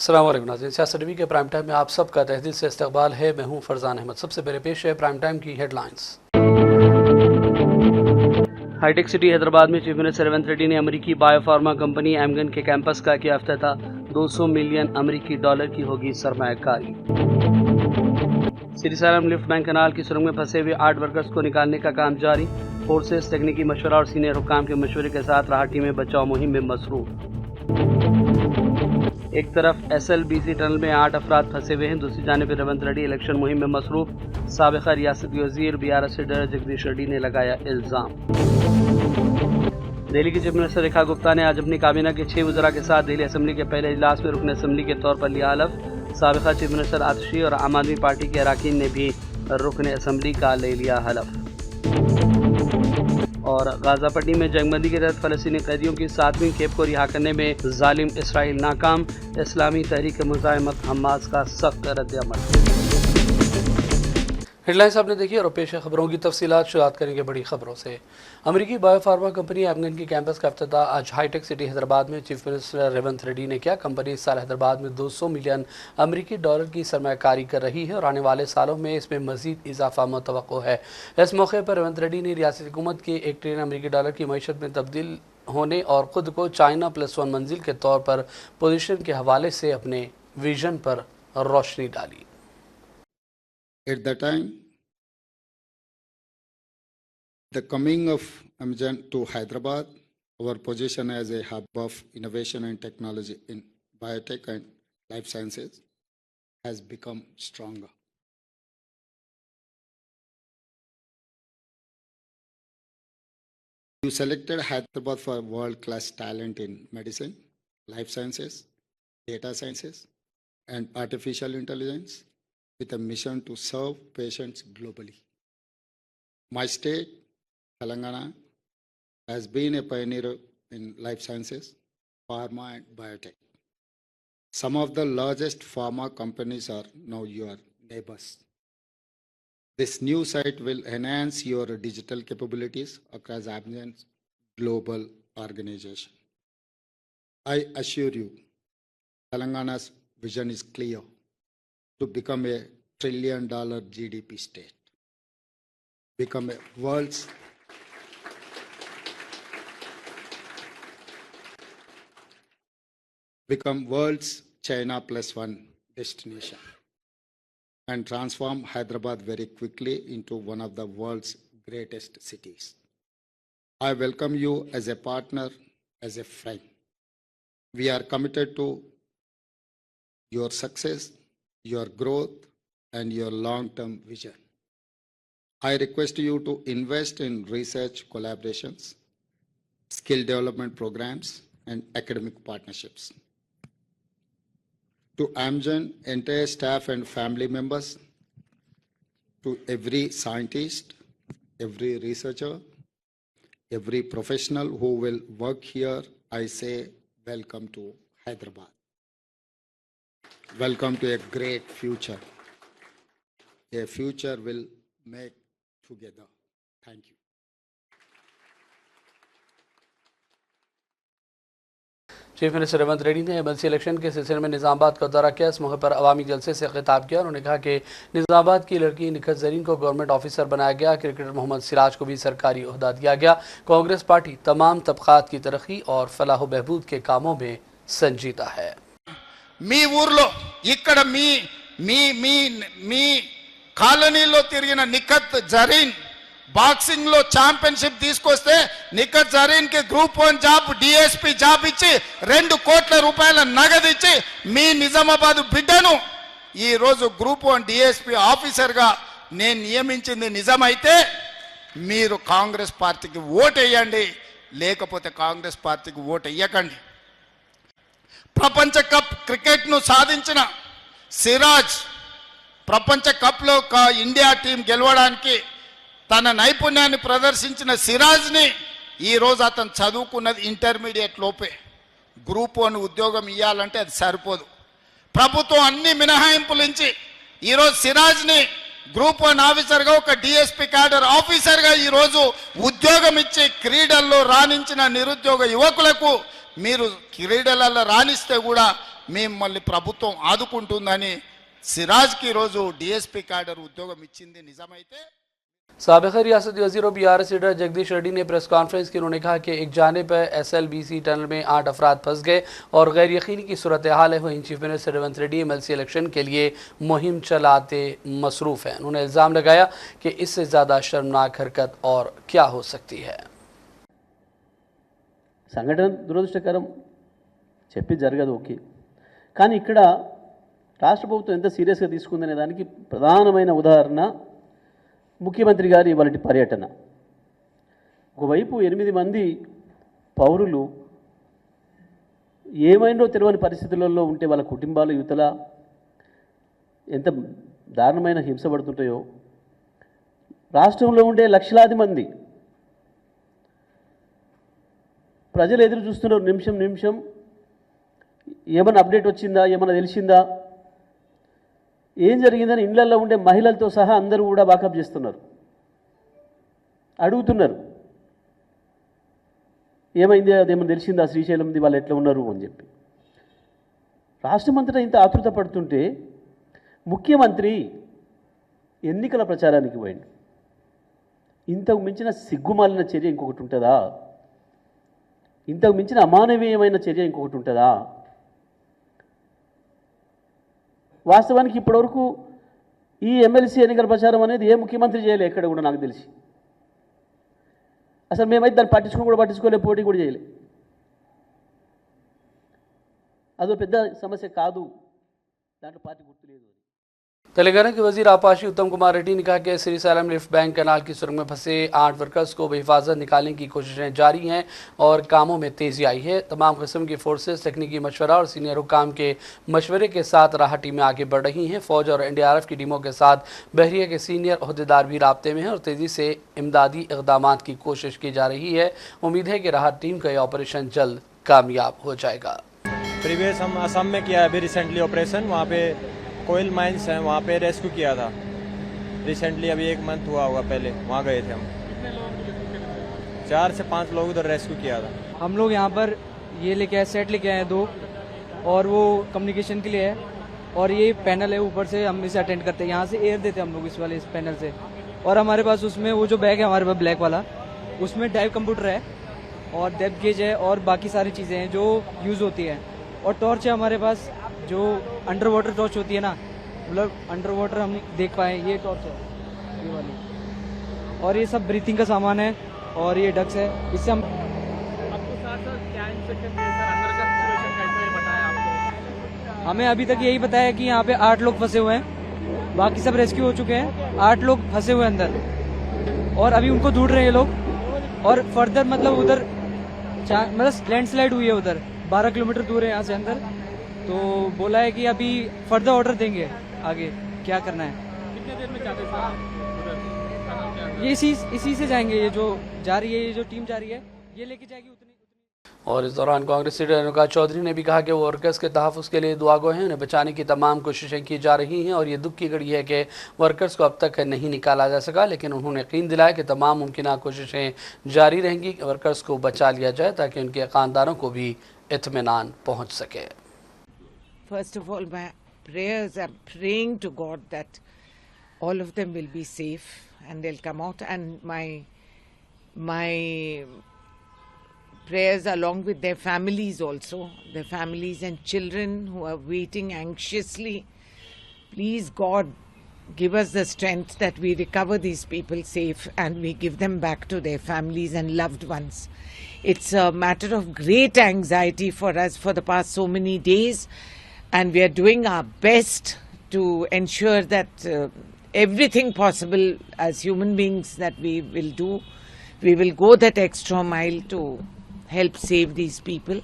अस्सलाम वालेकुम नाज़रीन, सियासत टीवी के प्राइम टाइम में आप सबका तहे दिल से इस्तकबाल है। मैं हूं फरजान अहमद। सबसे पहले पेश है प्राइम टाइम की हेडलाइंस। हाईटेक सिटी हैदराबाद में चीफ मिनिस्टर रेवंत रेड्डी ने अमेरिकी बायोफार्मा कंपनी एमगन के कैंपस का किया इफ्तिताह। 200 मिलियन अमेरिकी डॉलर की होगी सरमायाकारी। सिटी सालम लिफ्ट बैंक कनाल की सुरंग में फंसे हुए 8 वर्कर्स को निकालने का काम जारी। फोर्सेस तकनीकी मशवरा और सीनियर हुकाम के मशवरे के साथ राहत टीमें बचाव मुहिम में मसरूफ। एक तरफ SLBC टनल में 8 अफराद फंसे हुए हैं, दूसरी जानिब रेवंत रेड्डी इलेक्शन मुहिम में मसरूफ। साबिक़ा रियासती वज़ीर BRS से डरे जगदीश रेड्डी ने लगाया इल्ज़ाम। दिल्ली की चीफ मिनिस्टर रेखा गुप्ता ने आज अपनी काबीना के 6 वज़रा के साथ दिल्ली असेंबली के पहले इजलास में रुकन असेंबली के तौर पर लिया हलफ। साबिक़ा चीफ मिनिस्टर आतिशी और आम आदमी पार्टी के अरकान ने भी रुकन असेंबली का ले लिया हलफ। और गाज़ा पट्टी में जंगबंदी के तहत फ़लस्तीनी कैदियों की 7वीं खेप को रिहा करने में जालिम इसराइल नाकाम। इस्लामी तहरीक मुज़ाहिमत हमास का सख्त रद्द-ए-अमल। हेडलाइंस आपने देखी और पेश खबरों की तफसीलात। शुरुआत करेंगे बड़ी खबरों से। अमेरिकी बायोफार्मा कंपनी एमगन की कैंपस का इफ्तिताह आज हाईटेक सिटी हैदराबाद में चीफ मिनिस्टर रेवंत रेड्डी ने किया। कंपनी इस साल हैदराबाद में 200 मिलियन अमेरिकी डॉलर की सरमायाकारी कर रही है और आने वाले सालों में इसमें मजीद इजाफा मुतवक्को है। इस मौके पर रेवंत रेड्डी ने रियासती हुकूमत के 1 ट्रिलियन अमेरिकी डॉलर की मईशत में तब्दील होने और ख़ुद को चाइना +1 मंजिल के तौर पर पोजीशन के हवाले से अपने विजन पर रोशनी डाली। At the time, the coming of Amgen to Hyderabad, our position as a hub of innovation and technology in biotech and life sciences has become stronger. You selected Hyderabad for world-class talent in medicine, life sciences, data sciences, and artificial intelligence, with a mission to serve patients globally. My state, Telangana, has been a pioneer in life sciences, pharma and biotech. Some of the largest pharma companies are now your neighbors. This new site will enhance your digital capabilities across Amgen's global organization. I assure you, Telangana's vision is clear: to become a $1 trillion GDP state, become a world's China +1 destination, and transform Hyderabad very quickly into one of the world's greatest cities. I welcome you as a partner, as a friend. We are committed to your success, your growth, and your long-term vision. I request you to invest in research collaborations, skill development programs, and academic partnerships. To Amgen, entire staff and family members, to every scientist, every researcher, every professional who will work here, I say welcome to Hyderabad. Welcome to a great future. A future we'll make together. Thank you. Chief minister Revanth Reddy ने MLC election के सिलसिले में निज़ामाबाद का दौरा किया। इस मौके पर अवामी जलसे से खिताब किया। उन्होंने कहा कि निज़ामाबाद की लड़की निखत ज़रीन को गवर्नमेंट ऑफिसर बनाया गया। क्रिकेटर मोहम्मद सिराज को भी सरकारी ओहदा दिया गया। कांग्रेस पार्टी तमाम तबकात की तरक्की और फलाह बहबूद के कामों में संजीदा है। మీ ఊర్లో ఇక్కడ మీ మీ మీ మీ కాలనీలో తిరిగిన నిఖత్ జరీన్ బాక్సింగ్ లో ఛాంపియన్షిప్ తీసుకొస్తే నిఖత్ జరీన్ కి గ్రూప్ 1 జాబ్ DSP జాబ్ ఇచ్చి 2 కోట్ల రూపాయల నగదు ఇచ్చి మీ నిజామాబాద్ బిడ్డను ఈ రోజు గ్రూప్ 1 DSP ఆఫీసర్ గా నేను నియమించింది నిజమైతే మీరు కాంగ్రెస్ పార్టీకి ఓటు వేయండి, లేకపోతే కాంగ్రెస్ పార్టీకి ఓటు వేయకండి. ప్రపంచ కప్ క్రికెట్ ను సాధించిన సిరాజ్ ప్రపంచ కప్ లో ఇండియా టీం గెలవడానికి తన నైపుణ్యాన్ని ప్రదర్శించిన సిరాజ్ ని ఈ రోజు అతను చదువుకున్నది ఇంటర్మీడియట్ లోపే. గ్రూప్ 1 ఉద్యోగం ఇవ్వాలంటే అది సరిపోదు. ప్రభుత్వం అన్ని మినహాయింపులు ఇచ్చి ఈ రోజు సిరాజ్ ని గ్రూప్ 1 ఆఫీసర్ గా ఒక DSP క్యాడర్ ఆఫీసర్ గా ఈ రోజు ఉద్యోగం ఇచ్చి క్రీడల్లో రాణించిన నిరుద్యోగ యువకులకు మీరు క్రీడలలో రాణిస్తే కూడా మిమ్మల్ని ప్రభుత్వం ఆదుకుంటుందని సిరాజ్కి ఈరోజు డిఎస్పీ క్యాడర్ ఉద్యోగం ఇచ్చింది నిజమైతే साबिक़ रियासती वज़ीर और BRS लीडर जगदीश रेड्डी ने प्रेस कॉन्फ्रेंस की उन्होंने कहा कि एक जानिब SLBC टनल में 8 अफराद फंस गए और गैर यकीनी की सूरत हाल है, वहीं chief minister Revanth Reddy MLC election के लिए मुहिम चलाते मसरूफ़ हैं। उन्होंने इल्ज़ाम लगाया कि इससे ज़्यादा शर्मनाक हरकत और क्या हो सकती है। సంఘటన దురదృష్టకరం చెప్పి జరగదు ఓకే, కానీ ఇక్కడ రాష్ట్ర ప్రభుత్వం ఎంత సీరియస్గా తీసుకుందనే దానికి ప్రధానమైన ఉదాహరణ ముఖ్యమంత్రి గారి ఇవాళ పర్యటన. ఒకవైపు 8 మంది పౌరులు ఏమైందో తెలియని పరిస్థితులలో ఉంటే వాళ్ళ కుటుంబాలు యువతల ఎంత దారుణమైన హింస పడుతుంటాయో, రాష్ట్రంలో ఉండే లక్షలాది మంది ప్రజలు ఎదురు చూస్తున్నారు నిమిషం నిమిషం ఏమైనా అప్డేట్ వచ్చిందా, ఏమైనా తెలిసిందా, ఏం జరిగిందని ఇళ్లలో ఉండే మహిళలతో సహా అందరూ కూడా వాకప్ చేస్తున్నారు, అడుగుతున్నారు ఏమైంది, అదేమన్నా తెలిసిందా, శ్రీశైలంది వాళ్ళు ఎట్లా ఉన్నారు అని చెప్పి. రాష్ట్రమంతటా ఇంత ఆతృత పడుతుంటే ముఖ్యమంత్రి ఎన్నికల ప్రచారానికి పోయిండు. ఇంతకు మించిన సిగ్గుమాలిన చర్య ఇంకొకటి ఉంటుందా? ఇంతకు మించిన అమానవీయమైన చర్య ఇంకొకటి ఉంటుందా? వాస్తవానికి ఇప్పటివరకు ఈ MLC ఎన్నికల ప్రచారం అనేది ఏ ముఖ్యమంత్రి చేయలే ఎక్కడ కూడా నాకు తెలిసి. అసలు మేమైతే దాన్ని పట్టించుకోలే, పోటీ కూడా చేయలే. అదో పెద్ద సమస్య కాదు, దాంట్లో పార్టీ గుర్తు లేదు. तेलंगाना के वजीर आपाशी उत्तम कुमार रेड्डी ने कहा कि श्रीशैलम लिफ्ट बैंक कैनाल की सुरंग में फंसे 8 वर्कर्स को बेहिफाजत निकालने की कोशिशें जारी हैं और कामों में तेज़ी आई है। तमाम किस्म की फोर्सेस तकनीकी मशवरा और सीनियर हुकाम के मशवरे के साथ राहत टीमें आगे बढ़ रही हैं। फ़ौज और NDRF की टीमों के साथ बहरिया के सीनियर अहदेदार भी राब्ते में हैं और तेज़ी से इमदादी इक़दाम की कोशिश की जा रही है। उम्मीद है कि राहत टीम का यह ऑपरेशन जल्द कामयाब हो जाएगा। प्रीवियस हम असम में किया अभी रिसेंटली ऑपरेशन, वहाँ पे कोयल माइंस हैं, वहाँ पे रेस्क्यू किया था रिसेंटली, अभी 1 मंथ हुआ होगा, पहले वहाँ गए थे हम। 4 से 5 लोग उधर रेस्क्यू किया था। हम लोग यहाँ पर ये लेके आए, सेट लेके आए हैं 2, और वो कम्युनिकेशन के लिए है, और ये पैनल है ऊपर से हम इसे अटेंड करते हैं, यहाँ से एयर देते हैं हम लोग इस वाले इस पैनल से। और हमारे पास उसमें वो जो बैग है हमारे पास ब्लैक वाला, उसमें डाइव कंप्यूटर है और डेप्थ गेज है और बाकी सारी चीज़ें हैं जो यूज़ होती हैं, और टॉर्च है हमारे पास जो अंडर वाटर टॉर्च होती है ना, मतलब अंडर वाटर हम देख पाए, ये टॉर्च है ये वाली, और ये सब ब्रीथिंग का सामान है और ये डक्स है, इससे हम आपको साथ-साथ क्या इंस्ट्रक्शन दिए सर, अंदर का सिचुएशन कैसे बताया आपको? हमें अभी तक यही बताया कि यहाँ पे 8 लोग फंसे हुए हैं, बाकी सब रेस्क्यू हो चुके हैं, 8 लोग फंसे हुए हैं अंदर और अभी उनको ढूंढ रहे हैं ये लोग। और फर्दर मतलब उधर मतलब लैंडस्लाइड हुई है उधर 12 किलोमीटर दूर है यहाँ से अंदर, तो बोला है कि अभी फर्दर ऑर्डर देंगे आगे क्या करना है। कितने देर में जाते हैं ये इसी से जाएंगे, ये जो जा रही है, ये जो टीम जा रही है ये लेके जाएगी उतनी। और इस दौरान कांग्रेस लीडर रेणुका चौधरी ने भी कहा कि वो वर्कर्स के तहफ़्फ़ुज़ के लिए दुआ गो हैं, उन्हें बचाने की तमाम कोशिशें की जा रही हैं और ये दुख की घड़ी है कि वर्कर्स को अब तक नहीं निकाला जा सका, लेकिन उन्होंने यकीन दिलाया कि तमाम मुमकिन कोशिशें जारी रहेंगी कि वर्कर्स को बचा लिया जाए ताकि उनके ख़ानदानों को भी इत्मीनान पहुँच सके। First of all, my prayers, I'm praying to God that all of them will be safe and they'll come out, and my prayers along with their families also, their families and children who are waiting anxiously. Please God, give us the strength that we recover these people safe and we give them back to their families and loved ones. It's a matter of great anxiety for us for the past so many days, and we are doing our best to ensure that everything possible as human beings that we will do, we will go that extra mile to help save these people,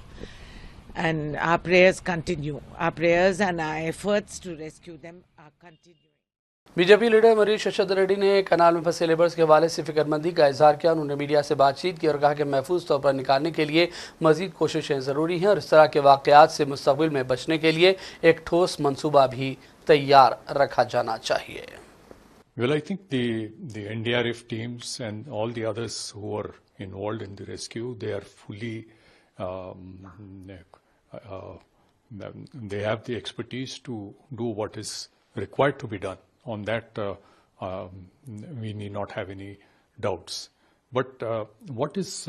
and our prayers continue. Our prayers and our efforts to rescue them are continuing. BJP leader मरीज शशद रेड्डी ने कनाल में फंसे labours के हवाले से फिक्रमंदी का इजहार किया। उन्होंने मीडिया से बातचीत की और कहा कि महफूज तौर पर निकालने के लिए मजीद कोशिशें ज़रूरी हैं और इस तरह के वाक़यात से मुस्तक़बिल में बचने के लिए एक ठोस मंसूबा भी तैयार रखा जाना चाहिए। Well, I think the NDRF teams and all the others who are involved in the rescue, they are fully they have the expertise to do what is required to be done. On that, we need not have any doubts. But what is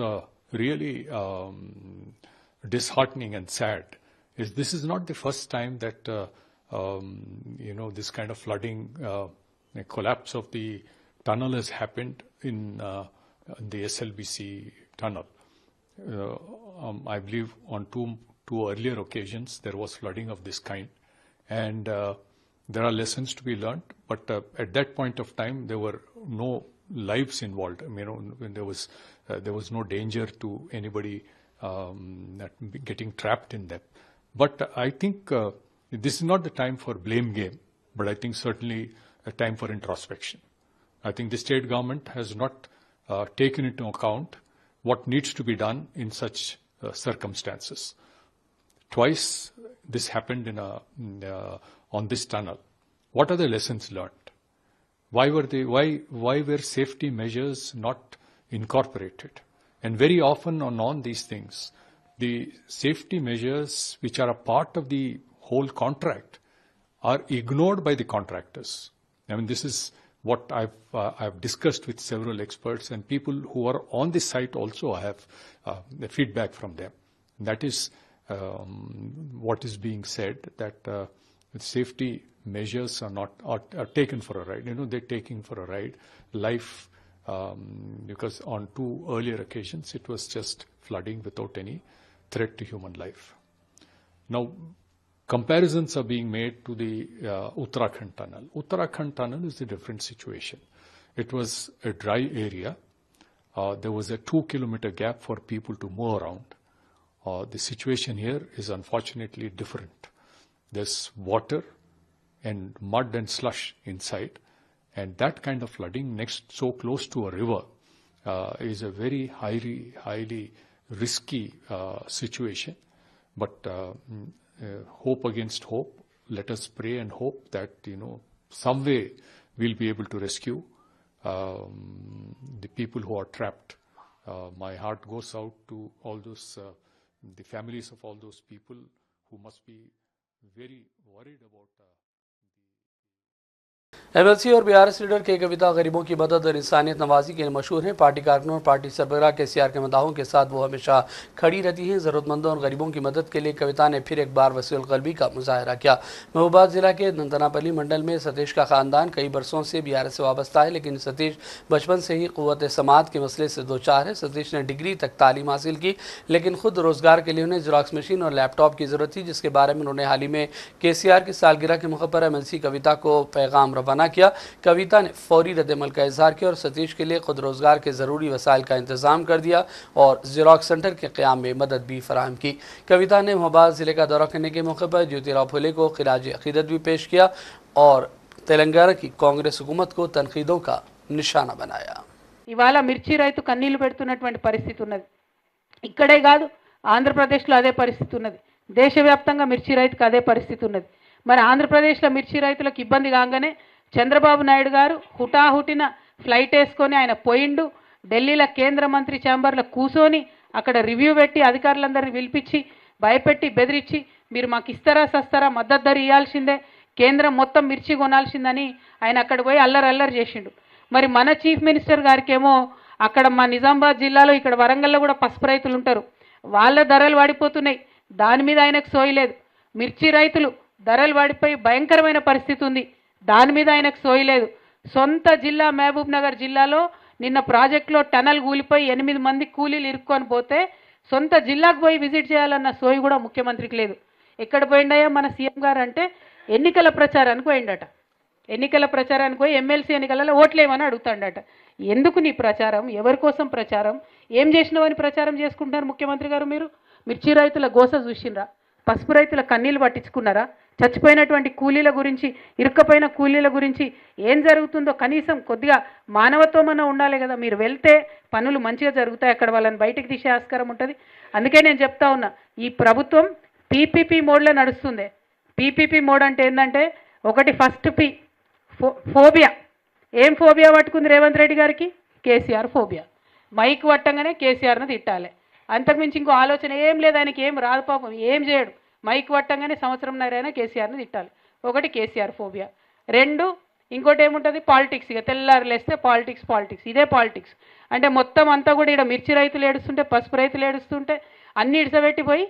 really disheartening and sad is this is not the first time that this kind of flooding, a collapse of the tunnel has happened in the SLBC tunnel. I believe on two earlier occasions there was flooding of this kind, and there are lessons to be learned. But at that point of time, there were no lives involved. When there was no danger to anybody getting trapped in them. But I think this is not the time for blame game, but I think certainly a time for introspection. I think the state government has not taken into account what needs to be done in such circumstances. Twice this happened on this tunnel. What are the lessons learned? Why were safety measures not incorporated? And very often on these things, the safety measures which are a part of the whole contract are ignored by the contractors. I mean, this is what I've discussed with several experts, and people who are on this site also have the feedback from them. That is what is being said, that safety measures are taken for a ride. They're taking for a ride. Life, because on two earlier occasions it was just flooding without any threat to human life. Now, comparisons are being made to the Uttarakhand tunnel. Uttarakhand tunnel is a different situation. It was a dry area. There was a 2-kilometer gap for people to move around. The situation here is unfortunately different. There's water and mud and slush inside, and that kind of flooding so close to a river is a very highly risky situation. But hope against hope. Let us pray and hope that some way we'll be able to rescue the people who are trapped. My heart goes out to all those the families of all those people who must be very worried about. MLC और BRS leader के कविता गरीबों की मदद और इंसानियत नवाजी के लिए मशहूर हैं। पार्टी कारकुनों और पार्टी सरबराह केसीआर के मदाहों के साथ वो हमेशा खड़ी रहती हैं। ज़रूरतमंदों और गरीबों की मदद के लिए कविता ने फिर एक बार वसीउल क़ल्बी का मुजाहरा किया। महबूबाबाद जिला के नंदनापल्ली मंडल में सतीश का ख़ानदान कई बरसों से बीआरएस से वाबस्ता है, लेकिन सतीश बचपन से ही क़ुव्वत समात के मसले से दो चार है। सतीश ने डिग्री तक तालीम हासिल की, लेकिन खुद रोज़गार के लिए उन्हें ज़ेरॉक्स मशीन और लैपटॉप की ज़रूरत थी, जिसके बारे में उन्होंने हाल ही में केसीआर की सालगिरह के मौके पर एमएलसी कविता को पैगाम रवाना किया। कविता ने फौरी रद्द-ए-अमल का इजहार किया और सतीश के लिए खुद रोजगार के ज़रूरी वसाइल का इंतजाम कर दिया और ज़ेरॉक्स सेंटर के क़याम में मदद भी फराहम की। कविता ने महबूबाबाद ज़िले का दौरा करने के मौके पर ज्योतिराव फुले को खिराज अक़ीदत भी पेश किया और तेलंगाना की कांग्रेस हुकूमत को तनकीदों का निशाना बनाया। ఇవాళ మిర్చి రైతు కన్నీళ్లు పెడుతున్నటువంటి పరిస్థితి ఉన్నది। ఇక్కడే కాదు, ఆంధ్రప్రదేశ్లో అదే పరిస్థితి ఉన్నది। దేశవ్యాప్తంగా మిర్చి రైతుకు అదే పరిస్థితి ఉన్నది। మరి ఆంధ్రప్రదేశ్లో మిర్చి రైతులకు ఇబ్బంది కాగానే చంద్రబాబు నాయుడు గారు హుటాహుటిన ఫ్లైట్ వేసుకొని ఆయన పోయిండు। ఢిల్లీలో కేంద్ర మంత్రి ఛాంబర్లో కూర్చొని అక్కడ రివ్యూ పెట్టి అధికారులందరినీ పిలిపించి భయపెట్టి బెదిరించి మీరు మాకు ఇస్తారా సస్తారా, మద్దతు ధర ఇవ్వాల్సిందే, కేంద్రం మొత్తం మిర్చి కొనాల్సిందని ఆయన అక్కడ పోయి అల్లరి చేసిండు। మరి మన చీఫ్ మినిస్టర్ గారికేమో అక్కడ మా నిజామాబాద్ జిల్లాలో ఇక్కడ వరంగల్లో కూడా పసుపు రైతులు ఉంటారు, వాళ్ళ ధరలు పడిపోతున్నాయి, దాని మీద ఆయనకు సోయలేదు। మిర్చి రైతులు ధరలు పడిపోయి భయంకరమైన పరిస్థితి ఉంది, దాని మీద ఆయనకు సోయలేదు। సొంత జిల్లా మహబూబ్ నగర్ జిల్లాలో నిన్న ప్రాజెక్టులో టనల్ కూలిపోయి 8 మంది కూలీలు ఇరుక్కొని పోతే సొంత జిల్లాకు పోయి విజిట్ చేయాలన్న సోయి కూడా ముఖ్యమంత్రికి లేదు। ఎక్కడ పోయిండయా మన సీఎం గారు అంటే ఎన్నికల ప్రచారానికి పోయిండట। ఎన్నికల ప్రచారానికి పోయి ఎమ్మెల్సీ ఎన్నికలలో ఓట్లేమని అడుగుతాడట। ఎందుకు నీ ప్రచారం, ఎవరి కోసం ప్రచారం, ఏం చేసినవని ప్రచారం చేసుకుంటున్నారు ముఖ్యమంత్రి గారు? మీరు మిర్చి రైతుల గోస చూసిండ్రా? పసుపు రైతుల కన్నీళ్లు పట్టించుకున్నారా? చచ్చిపోయినటువంటి కూలీల గురించి, ఇరుక్కపోయిన కూలీల గురించి ఏం జరుగుతుందో కనీసం కొద్దిగా మానవత్వం అన్న ఉండాలి కదా। మీరు వెళ్తే పనులు మంచిగా జరుగుతాయి, అక్కడ వాళ్ళని బయటికి తీసే ఆస్కారం ఉంటుంది। అందుకే నేను చెప్తా ఉన్నా, ఈ ప్రభుత్వం పీపీపీ మోడ్లో నడుస్తుంది। పీపీపీ మోడ్ అంటే ఏంటంటే, ఒకటి ఫస్ట్ పి ఫోబియా. ఏం ఫోబియా పట్టుకుంది రేవంత్ రెడ్డి గారికి? కేసీఆర్ ఫోబియా. మైక్ పట్టంగానే కేసీఆర్ను తిట్టాలి, అంతకుమించి ఇంకో ఆలోచన ఏం లేదు ఆయనకి, ఏం రాదు, పాపం ఏం చేయడు, మైక్ పట్టంగానే సంవత్సరంన్నరైనా కేసీఆర్ని తిట్టాలి. ఒకటి కేసీఆర్ ఫోబియా. రెండు ఇంకోటి ఏముంటుంది, పాలిటిక్స్. ఇక తెల్లారు లేస్తే పాలిటిక్స్ ఇదే పాలిటిక్స్. అంటే మొత్తం అంతా కూడా ఇక్కడ మిర్చి రైతులు ఏడుస్తుంటే, పసుపు రైతులు ఏడుస్తుంటే అన్ని ఇడిసబెట్టిపోయి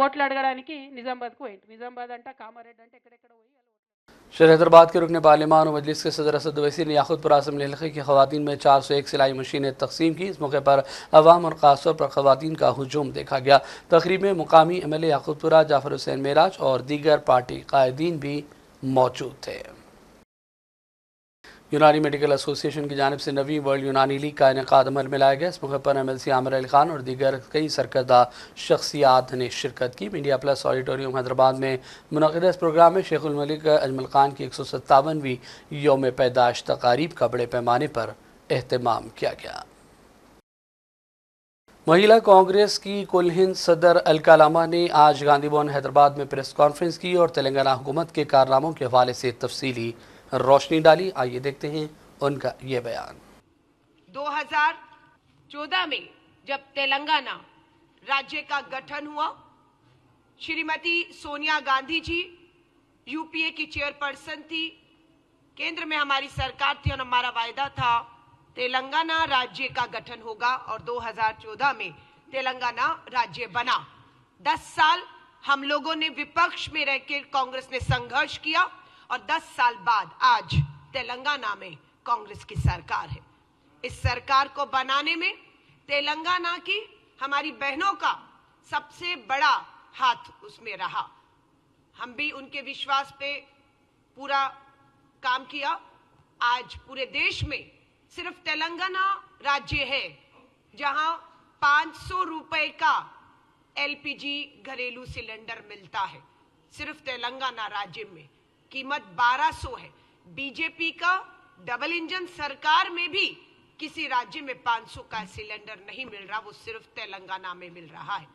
ఓట్లు అడగడానికి నిజామాబాద్కు పోయింది. నిజామాబాద్ అంట, కామారెడ్డి అంటే ఎక్కడెక్కడ పోయి. शहर हैदराबाद के रुकन पार्लिमान और मजलिस के सदर असद वैसी ने याकूतपुरा असम्बली हल्के की खवातीन में 401 सिलाई मशीनें तकसीम की। इस मौके पर अवाम और खासतौर पर खवातीन का हुजूम देखा गया। तकरीब में मुकामी MLA याकूतपुरा जाफर हुसैन मेराज और दीगर पार्टी कायदीन भी मौजूद थे। यूनानी मेडिकल एसोसिएशन की जानिब से नवी वर्ल्ड यूनानी लीग का इनेकाद अमल में लाया गया। इस मौके पर MLC आमिर अली खान और दीगर कई सरकर्दा शख्सियात ने शिरकत की। मीडिया प्लस ऑडिटोरियम हैदराबाद में मुनक़िदा इस प्रोग्राम में शेखुल मलिक अजमल खान की 157वीं यौम पैदाइश तकारीब का बड़े पैमाने पर एहतमाम किया गया। महिला कांग्रेस की कुल हिंद सदर अलका लामा ने आज गांधी भवन हैदराबाद में प्रेस कॉन्फ्रेंस की और तेलंगाना हुकूमत के कारनामों के हवाले से तफसीली रोशनी डाली। आइए देखते हैं उनका ये बयान। 2014 में जब तेलंगाना राज्य का गठन हुआ, श्रीमती सोनिया गांधी जी यूपीए की चेयरपर्सन थी, केंद्र में हमारी सरकार थी और हमारा वायदा था तेलंगाना राज्य का गठन होगा और 2014 में तेलंगाना राज्य बना। 10 साल हम लोगों ने विपक्ष में रहकर कांग्रेस ने संघर्ष किया और 10 साल बाद आज तेलंगाना में कांग्रेस की सरकार है। इस सरकार को बनाने में तेलंगाना की हमारी बहनों का सबसे बड़ा हाथ उसमें रहा। हम भी उनके विश्वास पे पूरा काम किया। आज पूरे देश में सिर्फ तेलंगाना राज्य है जहां 500 रुपए का LPG घरेलू सिलेंडर मिलता है। सिर्फ तेलंगाना राज्य में कीमत 1200 है। बीजेपी का डबल इंजन सरकार में भी किसी राज्य में 500 का सिलेंडर नहीं मिल रहा, वो सिर्फ तेलंगाना में मिल रहा है।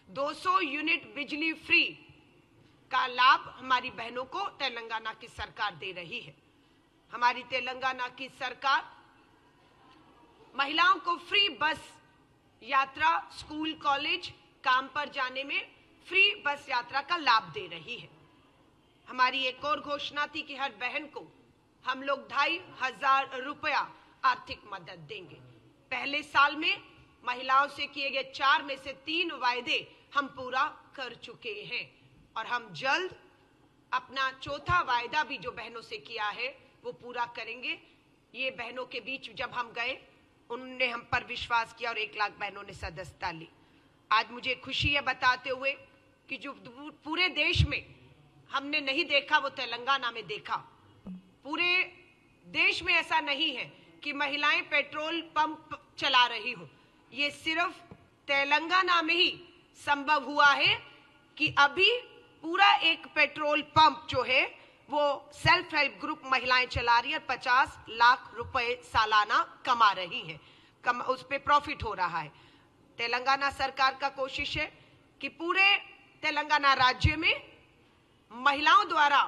200 यूनिट बिजली फ्री का लाभ हमारी बहनों को तेलंगाना की सरकार दे रही है। हमारी तेलंगाना की सरकार महिलाओं को फ्री बस यात्रा, स्कूल कॉलेज काम पर जाने में फ्री बस यात्रा का लाभ दे रही है। हमारी एक और घोषणा थी कि हर बहन को हम लोग 2500 रुपया आर्थिक मदद देंगे। पहले साल में महिलाओं से किए गए 4 में से 3 वायदे हम पूरा कर चुके हैं और हम जल्द अपना चौथा वायदा भी जो बहनों से किया है वो पूरा करेंगे। ये बहनों के बीच जब हम गए, उन्होंने हम पर विश्वास किया और 1 लाख बहनों ने सदस्यता ली। आज मुझे खुशी है बताते हुए कि जो पूरे देश में हमने नहीं देखा वो तेलंगाना में देखा। पूरे देश में ऐसा नहीं है कि महिलाएं पेट्रोल पंप चला रही हो। ये सिर्फ तेलंगाना में ही संभव हुआ है कि अभी पूरा एक पेट्रोल पंप जो है वो सेल्फ हेल्प ग्रुप महिलाएं चला रही है, 50 लाख रुपए सालाना कमा रही हैं, उस पे प्रॉफिट हो रहा है। तेलंगाना सरकार का कोशिश है कि पूरे तेलंगाना राज्य में महिलाओं द्वारा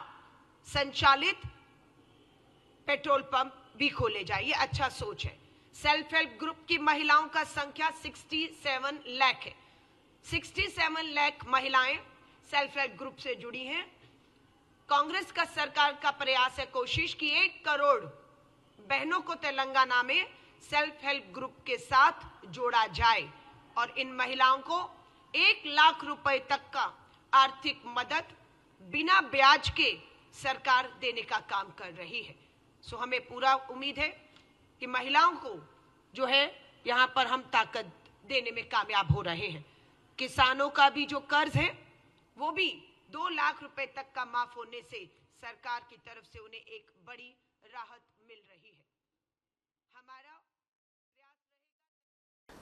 संचालित पेट्रोल पंप भी खोले जाए। ये अच्छा सोच है। सेल्फ हेल्प ग्रुप की महिलाओं का संख्या 67 लाख है। 67 लाख महिलाएं सेल्फ हेल्प ग्रुप से जुड़ी हैं। कांग्रेस का सरकार का प्रयास है, कोशिश की 1 करोड़ बहनों को तेलंगाना में सेल्फ हेल्प ग्रुप के साथ जोड़ा जाए और इन महिलाओं को 1 लाख रुपए तक का आर्थिक मदद बिना ब्याज के सरकार देने का काम कर रही है। सो हमें पूरा उम्मीद है कि महिलाओं को जो है यहाँ पर हम ताकत देने में कामयाब हो रहे हैं। किसानों का भी जो कर्ज है वो भी 2 लाख रुपए तक का माफ होने से सरकार की तरफ से उन्हें एक बड़ी राहत मिल रही है। हमारा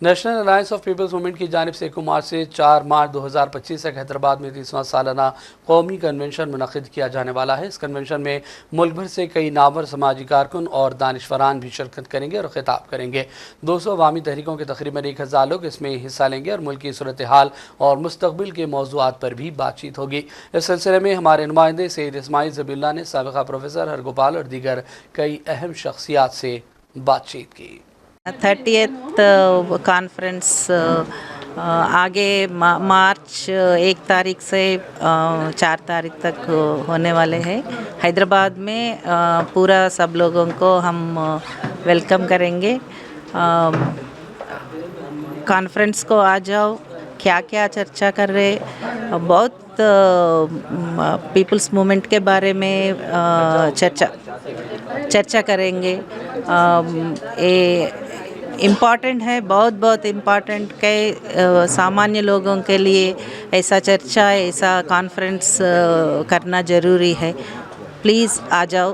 national Alliance of people's movement की जानिब से 1 मार्च से 4 मार्च 2025 तक हैदराबाद में 30वां सालाना कौमी कन्वेंशन मुनक़िद किया जाने वाला है। इस कन्वेंशन में मुल्क भर से कई नामवर समाजी कारकुन और दानिशवरान भी शिरकत करेंगे और खिताब करेंगे। 200 अवामी तहरीकों के तकरीबन 1000 लोग इसमें हिस्सा लेंगे और मुल्क की सूरत हाल और मुस्तकबिल के मौज़ूआत पर भी बातचीत होगी। इस सिलसिले में हमारे नुमाइंदे सैयद इस्माइल ज़बीउल्लाह ने साबिक़ा प्रोफेसर हरगोपाल और दीगर कई अहम शख्सियात से बातचीत की। 30th कान्फ्रेंस आगे मार्च 1 तारीख से 4 तारीख तक होने वाले हैं। हैदराबाद में पूरा सब लोगों को हम वेलकम करेंगे। कॉन्फ्रेंस को आ जाओ, क्या क्या चर्चा कर रहे, बहुत पीपल्स मूवमेंट के बारे में चर्चा करेंगे। ये इम्पॉर्टेंट है, बहुत बहुत इम्पॉर्टेंट के सामान्य लोगों के लिए ऐसा चर्चा, ऐसा कॉन्फ्रेंस करना ज़रूरी है। प्लीज़ आ जाओ,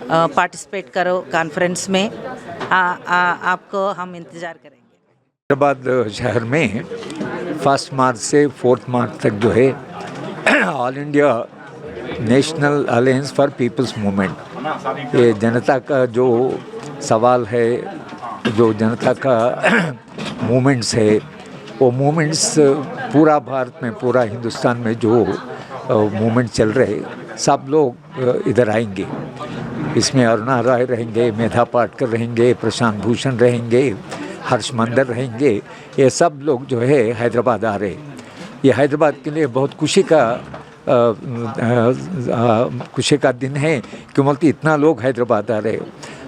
पार्टिसिपेट करो कॉन्फ्रेंस में। आपको हम इंतज़ार करेंगे। हैदराबाद शहर में 1 मार्च से 4 मार्च तक जो है all India national alliance for people's movement, ये जनता का जो सवाल है, जो जनता का मूवमेंट्स है, वो मूवमेंट्स पूरा भारत में, पूरा हिंदुस्तान में जो मूवमेंट चल रहे, सब लोग इधर आएंगे। इसमें अरुणा राय रहेंगे, मेधा पाटकर रहेंगे, प्रशांत भूषण रहेंगे, हर्ष मंदर रहेंगे। ये सब लोग जो है हैदराबाद आ रहे। ये हैदराबाद के लिए बहुत खुशी का दिन है क्योंकि इतना लोग हैदराबाद आ रहे।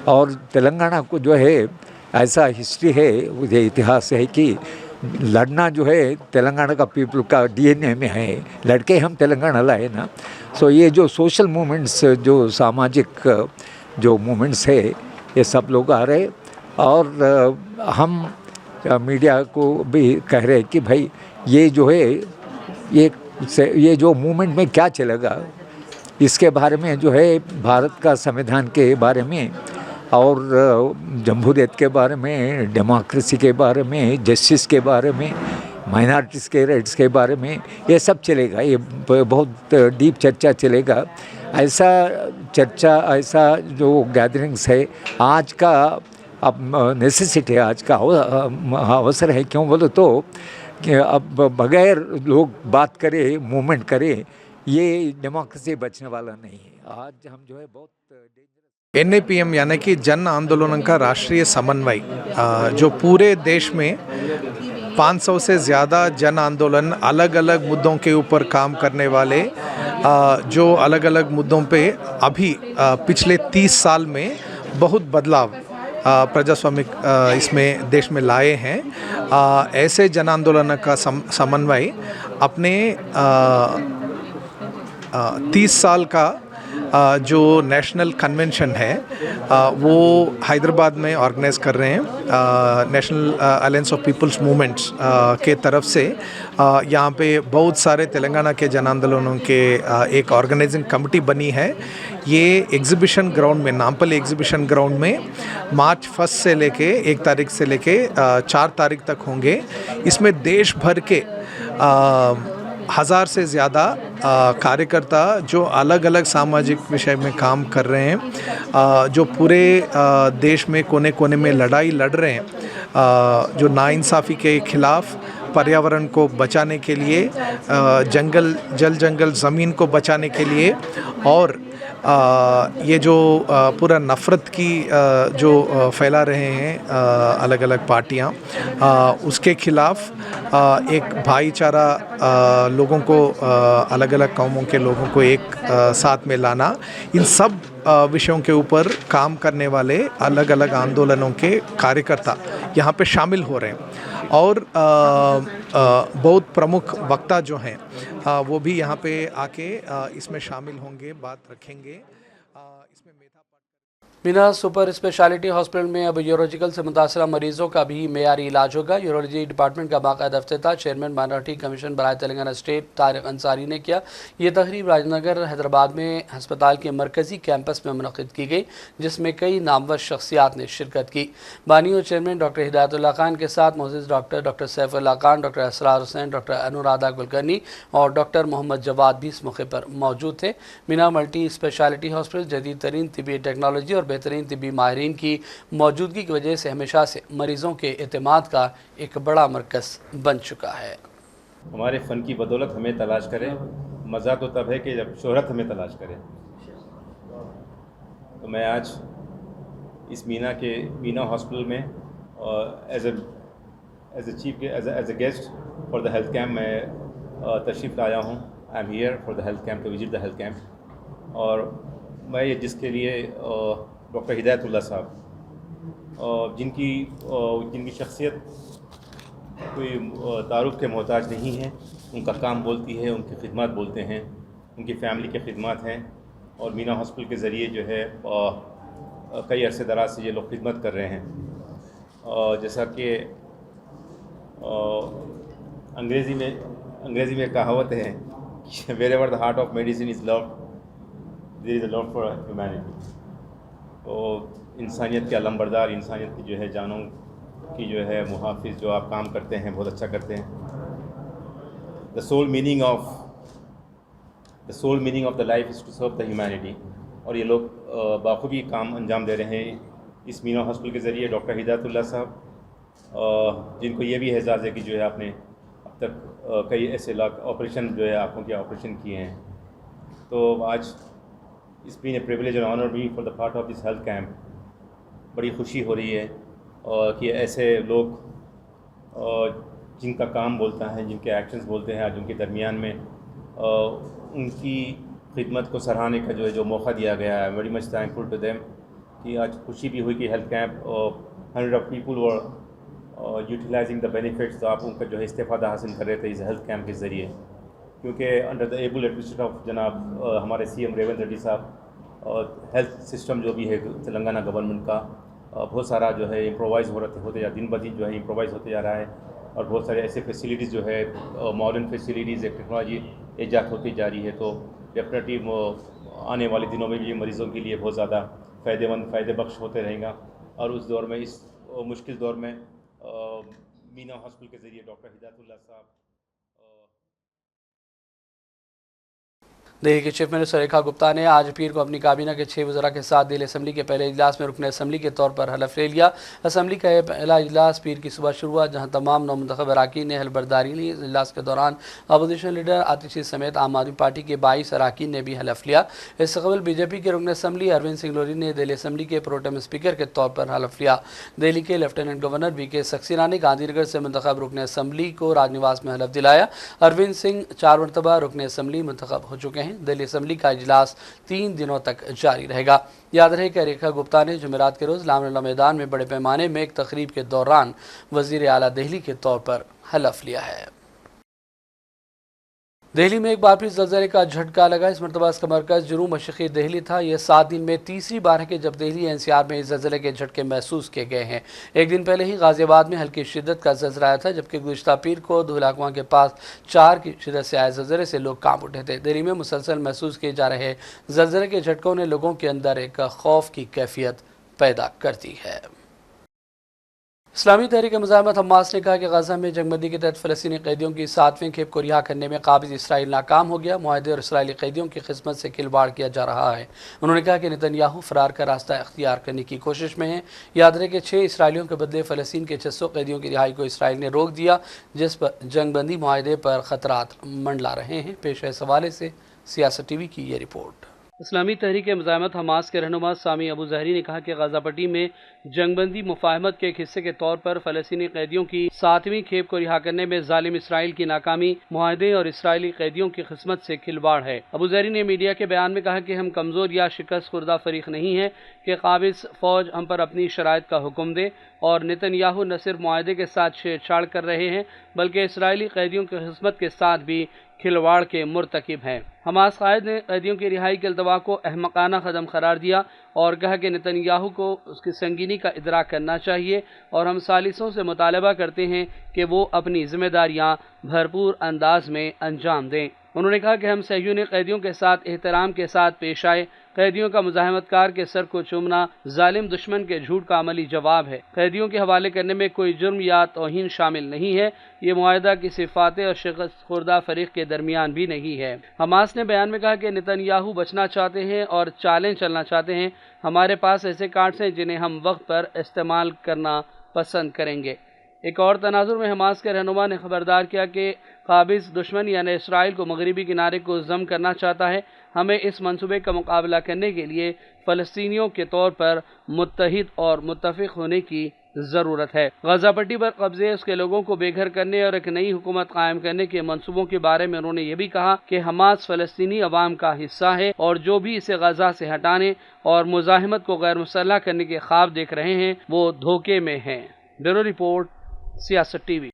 और तेलंगाना को जो है ऐसा हिस्ट्री है, ये इतिहास है कि लड़ना जो है तेलंगाना का पीपल का डीएनए में है। लड़के हम तेलंगाना लाए ना। सो ये जो सोशल मूवमेंट्स, जो सामाजिक जो मूवमेंट्स है, ये सब लोग आ रहे। और हम मीडिया को भी कह रहे कि भाई ये जो है ये जो मूवमेंट में क्या चलेगा, इसके बारे में जो है भारत का संविधान के बारे में और जमहूरियत के बारे में, डेमोक्रेसी के बारे में, जस्टिस के बारे में, माइनॉरिटीज़ के राइट्स के बारे में, ये सब चलेगा। ये बहुत डीप चर्चा चलेगा। ऐसा चर्चा, ऐसा जो गैदरिंग्स है आज का अब नेसेसिटी है, आज का अवसर है। क्यों बोलो तो कि अब बगैर लोग बात करें, मूवमेंट करें, ये डेमोक्रेसी बचने वाला नहीं है। आज हम जो है बहुत NAPM यानी कि जन आंदोलन का राष्ट्रीय समन्वय, जो पूरे देश में 500 से ज़्यादा जन आंदोलन, अलग अलग मुद्दों के ऊपर काम करने वाले, जो अलग अलग मुद्दों पे अभी पिछले 30 साल में बहुत बदलाव प्रजास्वामिक इसमें देश में लाए हैं। ऐसे जन आंदोलन का समन्वय अपने 30 साल का जो नेशनल कन्वेंशन है वो हैदराबाद में ऑर्गेनाइज कर रहे हैं। National Alliance of People's Movements के तरफ से यहाँ पे बहुत सारे तेलंगाना के जन आंदोलनों के एक ऑर्गेनाइजिंग कमेटी बनी है। ये एग्जीबिशन ग्राउंड में, नामपल्ली एग्जीबिशन ग्राउंड में मार्च 1 से लेके 1 तारीख से लेके 4 तारीख तक होंगे। इसमें देश भर के 1000 से ज़्यादा कार्यकर्ता जो अलग अलग सामाजिक विषय में काम कर रहे हैं, जो पूरे देश में कोने कोने में लड़ाई लड़ रहे हैं, जो नाइंसाफ़ी के खिलाफ़, पर्यावरण को बचाने के लिए, जंगल ज़मीन को बचाने के लिए, और ये जो पूरा नफ़रत की जो फैला रहे हैं अलग अलग पार्टियां, उसके खिलाफ़ एक भाईचारा, लोगों को, अलग अलग कौमों के लोगों को एक साथ में लाना, इन सब विषयों के ऊपर काम करने वाले अलग अलग आंदोलनों के कार्यकर्ता यहाँ पे शामिल हो रहे हैं। और बहुत प्रमुख वक्ता जो हैं वो भी यहाँ पे आके इसमें शामिल होंगे, बात रखेंगे। इसमें मीना सुपर स्पेशलिटी हॉस्पिटल में अब यूरोलॉजिकल से मुतासरा मरीजों का भी मेयारी इलाज होगा। यूरोलॉजी डिपार्टमेंट का बाकायदा अफ्ताह चेयरमैन माइनॉरिटी कमीशन बराए तेलंगाना स्टेट तारिक अंसारी ने किया। ये तकरीब राजनगर हैदराबाद में हस्पताल के मरकजी कैंपस में मुनक़िद की गई, जिसमें कई नामवर शख्सियात ने शिरकत की। बानी और चेयरमैन डॉक्टर हिदायतुल्लाह खान के साथ मोअज़्ज़िज़ doctor Saifullah Khan, doctor Asrar Hussain, doctor Anuradha Kulkarni और डॉक्टर मोहम्मद जवाद भी इस मौके पर मौजूद थे। मीना मल्टी स्पेशलिटी हॉस्पिटल जदीद तरीन तिबी टेक्नोलॉजी और बेहतरीन तिबी माहिरीन की मौजूदगी की वजह से हमेशा से मरीज़ों के एतमाद का एक बड़ा मरकज़ बन चुका है। हमारे फ़न की बदौलत हमें तलाश करें, मज़ा तो तब है कि जब शोहरत हमें तलाश करे। तो मैं आज इस मीना हॉस्पिटल में as a as a guest for the health camp मैं तशरीफ़ लाया हूँ। I am here for the health camp, to visit the health camp. और मैं ये जिसके लिए डॉक्टर हिदायतुल्लाह साहब जिनकी शख्सियत कोई तारुफ के मोहताज नहीं है, उनका काम बोलती है, उनकी खिदमत बोलते हैं, उनकी फैमिली की खिदमत हैं। और मीना हॉस्पिटल के ज़रिए जो है कई अरसे दराज से ये लोग खिदमत कर रहे हैं। जैसा कि अंग्रेज़ी में कहावत है कि wherever the heart of medicine is love, there is a love for humanity. तो इंसानियत के अलमबरदार, इंसानियत की जो है जानों की जो है मुहाफिज जो आप काम करते हैं, बहुत अच्छा करते हैं। The sole meaning of the life is to serve the humanity. और ये लोग बाखूबी काम अंजाम दे रहे हैं इस मीना हॉस्पिटल के ज़रिए। डॉक्टर हिदायतुल्लाह साहब जिनको ये भी एजाज़ है कि जो है आपने अब तक कई ऐसे ऑपरेशन जो है आँखों के ऑपरेशन किए हैं। तो आज it's been a privilege and honour me for the part of this health camp. बड़ी खुशी हो रही है कि ऐसे लोग जिनका काम बोलता है, जिनके एक्शंस बोलते हैं, आज उनके दरमियान में उनकी खिदमत को सराहने का जो मौका दिया गया है। Very much thankful to them कि आज खुशी भी हुई कि health camp 100 of people were utilising the benefits. तो आप उनका जो है इस्तेफ़ादा हासिल कर रहे थे इस हेल्थ कैंप के ज़रिए, क्योंकि under the able administration of जनाब हमारे CM रेवंत रेड्डी साहब और हेल्थ सिस्टम जो भी है तेलंगाना गवर्नमेंट का बहुत सारा जो है इम्प्रोवाइज़ होते जा दिन ब दिन जो है इम्प्रोवाइज़ होते जा रहा है। और बहुत सारे ऐसे फैसिलिटीज़ जो है मॉडर्न फैसिलिटीज़, एक टेक्नोलॉजी ईजाद होती जा रही है। तो डेफिनेटली आने वाले दिनों में भी मरीज़ों के लिए बहुत ज़्यादा फ़ायदे बख्श होते रहेगा। और उस दौर में, इस मुश्किल दौर में मीना हॉस्पिटल के ज़रिए डॉक्टर हिदायतुल्लाह साहब दिल्ली के चीफ मिनिस्टर रेखा गुप्ता ने आज पीर को अपनी काबीना के 6 वज़रा के साथ दिल्ली असम्बली के पहले इजलास में रुकन असम्बली के तौर पर हलफ ले लिया। असम्बली का यह पहला इजलास पीर की सुबह शुरू हुआ, जहाँ तमाम नौमुंतखब अरकान ने हलफबरदारी ली। इजलास के दौरान अपोजिशन लीडर आतिशी समेत आम आदमी पार्टी के 22 अरकान ने भी हलफ लिया। इससे कबल BJP के रुकन असम्बली अरविंद सिंह लोरी ने दिल्ली असम्बली के प्रोटेम स्पीकर के तौर पर हलफ लिया। दिल्ली के लेफ्टिनेंट गवर्नर VK सक्सेना ने गांधीनगर से मुंतखब रुकन असम्बली को राजनिवास में हलफ दिलाया। अरविंद सिंह 4 मरतबा रुकन असम्बली मुंतखब हो चुके हैं। दिल्ली असम्बली का इजलास 3 दिनों तक जारी रहेगा। याद रहे कि रेखा गुप्ता ने जुमेरात के रोज़ लामरला मैदान में बड़े पैमाने में एक तकरीब के दौरान वज़ीर आला दिल्ली के तौर पर हलफ लिया है। दिल्ली में एक बार फिर ज़लज़ले का झटका लगा। इस मरतबा इसका मरकज़ जुनूब मशरक़ी दिल्ली था। यह 7 दिन में तीसरी बार है कि जब दिल्ली NCR में इस ज़लज़ले के झटके महसूस किए गए हैं। एक दिन पहले ही गाज़ियाबाद में हल्की शिद्दत का ज़लज़ला आया था, जबकि गुज़िश्ता पीर को धुलाकुआं के पास 4 की शिद्दत से आए ज़लज़ले से लोग कांप उठे थे। दिल्ली में मुसलसल महसूस किए जा रहे ज़लज़ले के झटकों ने लोगों के अंदर एक खौफ की कैफियत पैदा कर दी है। इस्लामी तहरीक मुज़ाहमत हमास ने कहा कि गजा में जंगबंदी के तहत फ़लस्तीनी कैदियों की 7वीं खेप को रिहा करने में काबिज़ इसराइल नाकाम हो गया। मुआहदे और इसराइली कैदियों की खिदमत से खिलवाड़ किया जा रहा है। उन्होंने कहा कि नेतन्याहू फ़रार का रास्ता इख्तियार करने की कोशिश में है। याद रहे कि 6 इसराइलियों के बदले फ़लस्तीन के 600 कैदियों की रिहाई को इसराइल ने रोक दिया, जिस पर जंगबंदी मुआहदे पर ख़तरात मंडला रहे हैं। पेश है इस हवाले से सियासत TV की ये रिपोर्ट। इस्लामी तहरीक मुज़ाहमत हमास के रहनुमा सामी अबू ज़हरी ने कहा कि गाज़ा पट्टी में जंगबंदी मुफाहमत के एक हिस्से के तौर पर फ़लस्तीनी कैदियों की 7वीं खेप को रिहा करने में जालिम इसराइल की नाकामी मुआहदे और इसराइली कैदियों की किस्मत से खिलवाड़ है। अबू ज़हरी ने मीडिया के बयान में कहा कि हम कमज़ोर या शिकस्त खुर्दा फरीक नहीं हैं कि काबिज़ फ़ौज हम पर अपनी शराइत का हुक्म दे, और नेतन्याहू न सिर्फ मुआहदे के साथ छेड़छाड़ कर रहे हैं बल्कि इसराइली कैदियों की किस्मत के साथ भी खिलवाड़ के मुर्तकिब हैं। हमास कायद ने कैदियों की रिहाई के अल्तवा को अहमकाना कदम करार दिया और कहा कि नेतन्याहू को उसकी संगीनी का इदराक करना चाहिए और हम सालिसों से मुतालबा करते हैं कि वो अपनी जिम्मेदारियां भरपूर अंदाज में अंजाम दें। उन्होंने कहा कि हम सहयूनी कैदियों के साथ एहतराम के साथ पेश आए। कैदियों का मुज़ाहमतकार के सर को चूमना जालिम दुश्मन के झूठ का अमली जवाब है। कैदियों के हवाले करने में कोई जुर्म या तौहीन शामिल नहीं है। ये मुआहदा किसी फाते और शिकस्त खुर्दा फरीक के दरमियान भी नहीं है। हमास ने बयान में कहा कि नेतन्याहू बचना चाहते हैं और चालें चलना चाहते हैं। हमारे पास ऐसे कार्ड्स हैं जिन्हें हम वक्त पर इस्तेमाल करना पसंद करेंगे। एक और तनाजुर में हमास के रहनुमा ने खबरदार किया कि काबिज़ दुश्मन यानी इसराइल को मगरबी किनारे को ज़म करना चाहता है। हमें इस मंसूबे का मुकाबला करने के लिए फ़लस्तीनियों के तौर पर मुत्तहिद और मुत्तफ़िक़ होने की जरूरत है। गजा पट्टी पर कब्जे, उसके लोगों को बेघर करने और एक नई हुकूमत कायम करने के मंसूबों के बारे में उन्होंने ये भी कहा कि हमास फलस्तीनी अवाम का हिस्सा है और जो भी इसे गजा से हटाने और मुजाहिमत को गैर मुसल्लह करने के ख्वाब देख रहे हैं वो धोखे में हैं। ब्यूरो रिपोर्ट, सियासत टीवी।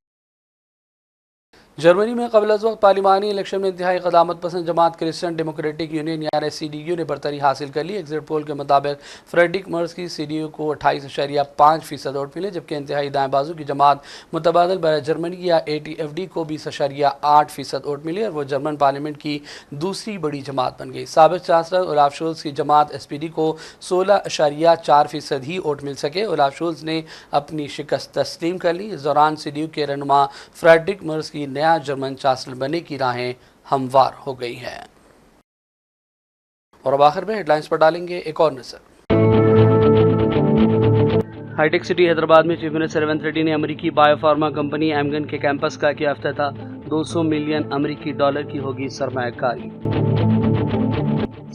जर्मनी में कबल वक्त पार्लिमानी इलेक्शन में इंतहाई क़दामत पसंद जमात क्रिश्चियन डेमोक्रेटिक यूनियन यानी CDU ने बरतरी हासिल कर ली। एग्जिट पोल के मुताबिक फ्रेडरिक मर्ज की CDU को 28.5% वोट मिले, जबकि इंतहाई दाएं बाजू की जमात मुतबादल बराए जर्मनी या ATFD को 20.8% वोट मिले और वो जर्मन पार्लियामेंट की दूसरी बड़ी जमात बन गई। साबिक चांसलर ओलाफ शोल्ज की जमात SPD को 16.4% ही वोट मिल सके। ओलाफ शोल्ज ने अपनी शिकस्त तस्लीम कर ली। इस दौरान CDU के रहनुमा फ्रेडरिक मर्ज की जर्मन चांसलर बनने की राहें हमवार हो गई हैं। और अब आखिर में हेडलाइंस पर डालेंगे एक और नजर। हाईटेक सिटी हैदराबाद में चीफ मिनिस्टर रेवंत रेड्डी ने अमेरिकी बायोफार्मा कंपनी एमगन के कैंपस का किया अफ्ताह। 200 मिलियन अमेरिकी डॉलर की होगी सरमायाकारी।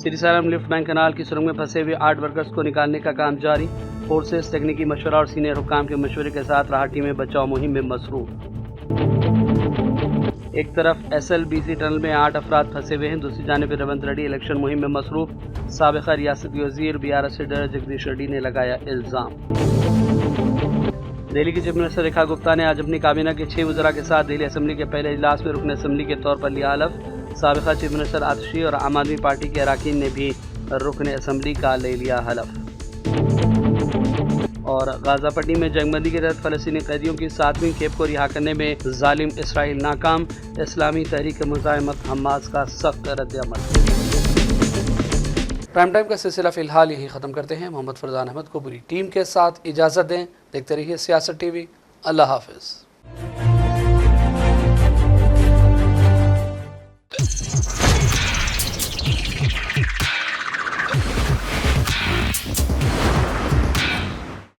श्री सालम लिफ्ट बैंक कनाल की सुरंग में फंसे हुए 8 वर्कर्स को निकालने का काम जारी। फोर्सेस तकनीकी मशवरा और सीनियर हुकाम के मशवरे के साथ राहत टीमें बचाव मुहिम में मसरूफ। एक तरफ SLBC टनल में 8 अफराद फंसे हुए हैं, दूसरी जानिब रेवंत रेड्डी इलेक्शन मुहिम में मसरूफ। साबिका रियासती वजीर BRS लीडर जगदीश रेड्डी ने लगाया इल्जाम। दिल्ली की चीफ मिनिस्टर रेखा गुप्ता ने आज अपनी काबीना के 6 वज़रा के साथ दिल्ली असेंबली के पहले इजलास में रुकन असेंबली के तौर पर लिया हलफ। साबिका चीफ मिनिस्टर आतिशी और आम आदमी पार्टी के अरकान ने भी रुकन असेंबली का ले लिया हलफ। और गाजा पट्टी में जंगबंदी के तहत फ़लस्तीनी कैदियों की 7वीं खेप को रिहा करने में जालिम इसराइल नाकाम। इस्लामी तहरीक मुजाहिमत हमास का सख्त रद्द-ए-अमल। प्राइम टाइम का सिलसिला फिलहाल यही ख़त्म करते हैं। मोहम्मद फरजान अहमद को पूरी टीम के साथ इजाज़त दें। देखते रहिए सियासत TV। अल्लाह हाफ़िज़।